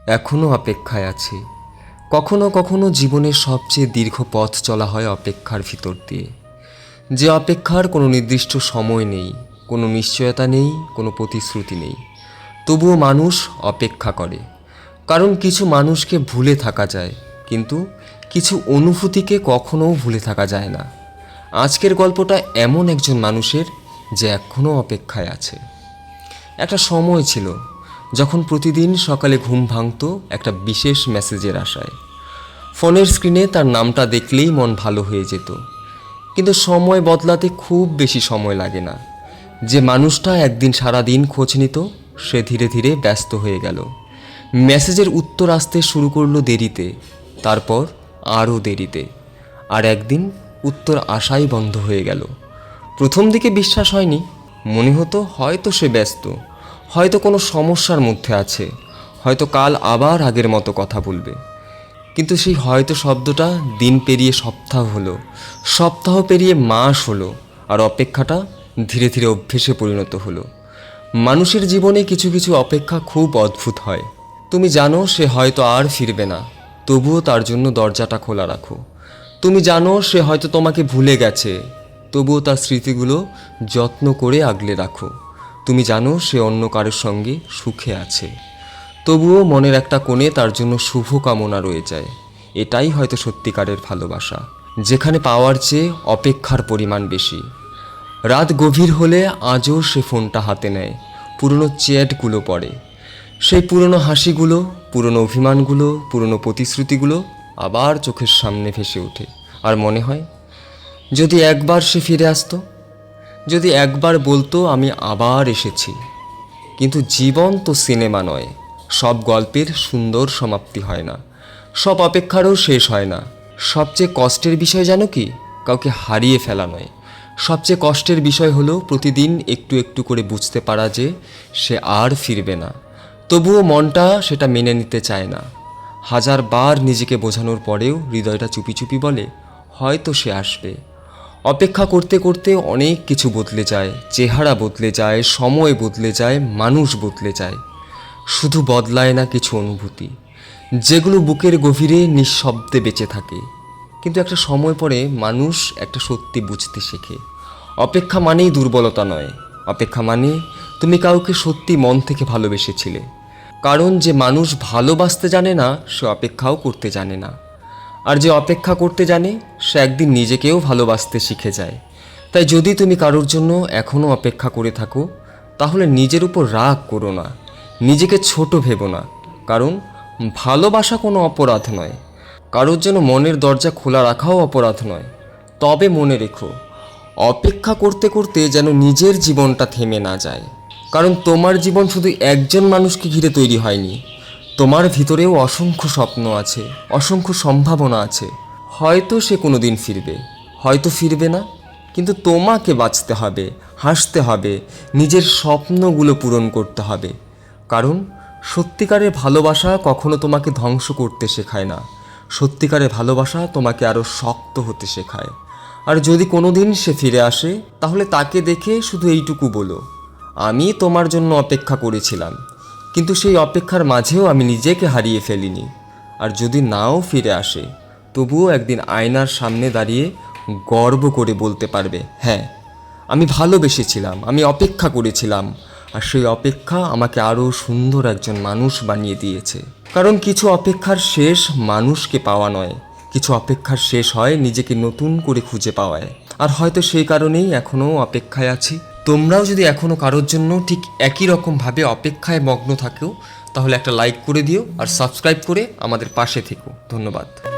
এখনও অপেক্ষায় আছি। কখনো কখনো জীবনের সবচেয়ে দীর্ঘ পথ চলা হয় অপেক্ষার ভিতর দিয়ে। যে অপেক্ষার কোনো নির্দিষ্ট সময় নেই, কোনো নিশ্চয়তা নেই, কোনো প্রতিশ্রুতি নেই, তবুও মানুষ অপেক্ষা করে। কারণ কিছু মানুষকে ভুলে থাকা যায়, কিন্তু কিছু অনুভূতিকে কখনোও ভুলে থাকা যায় না। আজকের গল্পটা এমন একজন মানুষের যে এখনও অপেক্ষায় আছে। একটা সময় ছিল যখন প্রতিদিন সকালে ঘুম ভাঙত একটা বিশেষ মেসেজের আশায়। ফোনের স্ক্রিনে তার নামটা দেখলেই মন ভালো হয়ে যেত। কিন্তু সময় বদলাতে খুব বেশি সময় লাগে না। যে মানুষটা একদিন সারা দিন খোঁজ নিত, সে ধীরে ধীরে ব্যস্ত হয়ে গেল। মেসেজের উত্তর আসতে শুরু করলো দেরিতে, তারপর আরও দেরিতে। আর একদিন উত্তর আসাই বন্ধ হয়ে গেল। প্রথম দিকে বিশ্বাস হয়নি, মনে হতো হয়তো সে ব্যস্ত, হয়তো কোনো সমস্যার মধ্যে আছে, হয়তো কাল আবার আগের মতো কথা বলবে। কিন্তু সেই হয়তো শব্দটা দিন পেরিয়ে সপ্তাহ হলো, সপ্তাহ পেরিয়ে মাস হলো, আর অপেক্ষাটা ধীরে ধীরে অভ্যেসে পরিণত হলো। মানুষের জীবনে কিছু কিছু অপেক্ষা খুব অদ্ভুত হয়। তুমি জানো সে হয়তো আর ফিরবে না, তবুও তার জন্য দরজাটা খোলা রাখো। তুমি জানো সে হয়তো তোমাকে ভুলে গেছে, তবুও তার স্মৃতিগুলো যত্ন করে আগলে রাখো। তুমি জানো সে অন্য কারোর সঙ্গে সুখে আছে, তবুও মনের একটা কোণে তার জন্য শুভ কামনা রয়ে যায়। এটাই হয়তো সত্যিকারের ভালোবাসা, যেখানে পাওয়ার চেয়ে অপেক্ষার পরিমাণ বেশি। রাত গভীর হলে আজও সে ফোনটা হাতে নেয়, পুরনো চ্যাটগুলো পড়ে, সেই পুরনো হাসিগুলো, পুরনো অভিমানগুলো, পুরনো প্রতিশ্রুতিগুলো আবার চোখের সামনে ভেসে ওঠে। আর মনে হয় যদি একবার সে ফিরে আসতো, যদি একবার বলতো আমি আবার এসেছি। কিন্তু জীবন তো সিনেমা নয়, সব গল্পের সুন্দর সমাপ্তি হয় না, সব অপেক্ষারও শেষ হয় না। সবচেয়ে কষ্টের বিষয় জানো কি? কাউকে হারিয়ে ফেলা নয়, সবচেয়ে কষ্টের বিষয় হলো প্রতিদিন একটু একটু করে বুঝতে পারা যে সে আর ফিরবে না, তবুও মনটা সেটা মেনে নিতে চায় না। হাজার বার নিজেকে বোঝানোর পরেও হৃদয়টা চুপি চুপি বলে হয়তো সে আসবে। অপেক্ষা করতে করতে অনেক কিছু বদলে যায়, চেহারা বদলে যায়, সময় বদলে যায়, মানুষ বদলে যায়। শুধু বদলায় না কিছু অনুভূতি, যেগুলো বুকের গভীরে নিঃশব্দে বেঁচে থাকে। কিন্তু একটা সময় পরে মানুষ একটা সত্যি বুঝতে শেখে, অপেক্ষা মানেই দুর্বলতা নয়, অপেক্ষা মানে তুমি কাউকে সত্যি মন থেকে ভালোবেসেছিলে। কারণ যে মানুষ ভালোবাসতে জানে না, সে অপেক্ষাও করতে জানে না। আর যে অপেক্ষা করতে জানে, সে একদিন নিজেকেও ভালোবাসতে শিখে যায়। তাই যদি তুমি কারোর জন্য এখনও অপেক্ষা করে থাকো, তাহলে নিজের উপর রাগ করো না, নিজেকে ছোট ভেবো না। কারণ ভালোবাসা কোনো অপরাধ নয়, কারোর জন্য মনের দরজা খোলা রাখাও অপরাধ নয়। তবে মনে রেখো, অপেক্ষা করতে করতে যেন নিজের জীবনটা থেমে না যায়। কারণ তোমার জীবন শুধু একজন মানুষকে ঘিরে তৈরি হয়নি, তোমার ভিতরেও অসংখ্য স্বপ্ন আছে, অসংখ্য সম্ভাবনা আছে। হয়তো সে কোনো দিন ফিরবে, হয়তো ফিরবে না, কিন্তু তোমাকে বাঁচতে হবে, হাসতে হবে, নিজের স্বপ্নগুলো পূরণ করতে হবে। কারণ সত্যিকারের ভালোবাসা কখনো তোমাকে ধ্বংস করতে শেখায় না, সত্যিকারের ভালোবাসা তোমাকে আরও শক্ত হতে শেখায়। আর যদি কোনো দিন সে ফিরে আসে, তাহলে তাকে দেখে শুধু এইটুকু বলো, আমি তোমার জন্য অপেক্ষা করেছিলাম, কিন্তু সেই অপেক্ষার মাঝেও আমি নিজেকে হারিয়ে ফেলিনি। আর যদি নাও ফিরে আসে, তবুও একদিন আয়নার সামনে দাঁড়িয়ে গর্ব করে বলতে পারবে, হ্যাঁ আমি ভালোবেসেছিলাম, আমি অপেক্ষা করেছিলাম, আর সেই অপেক্ষা আমাকে আরও সুন্দর একজন মানুষ বানিয়ে দিয়েছে। কারণ কিছু অপেক্ষার শেষ মানুষকে পাওয়া নয়, কিছু অপেক্ষার শেষ হয় নিজেকে নতুন করে খুঁজে পাওয়ায়। আর হয়তো সেই কারণেই এখনও অপেক্ষায় আছি। তোমরাও যদি এখনও কারোর জন্য ঠিক একই রকমভাবে অপেক্ষায় মগ্ন থাকো, তাহলে একটা লাইক করে দিও আর সাবস্ক্রাইব করে আমাদের পাশে থেকো। ধন্যবাদ।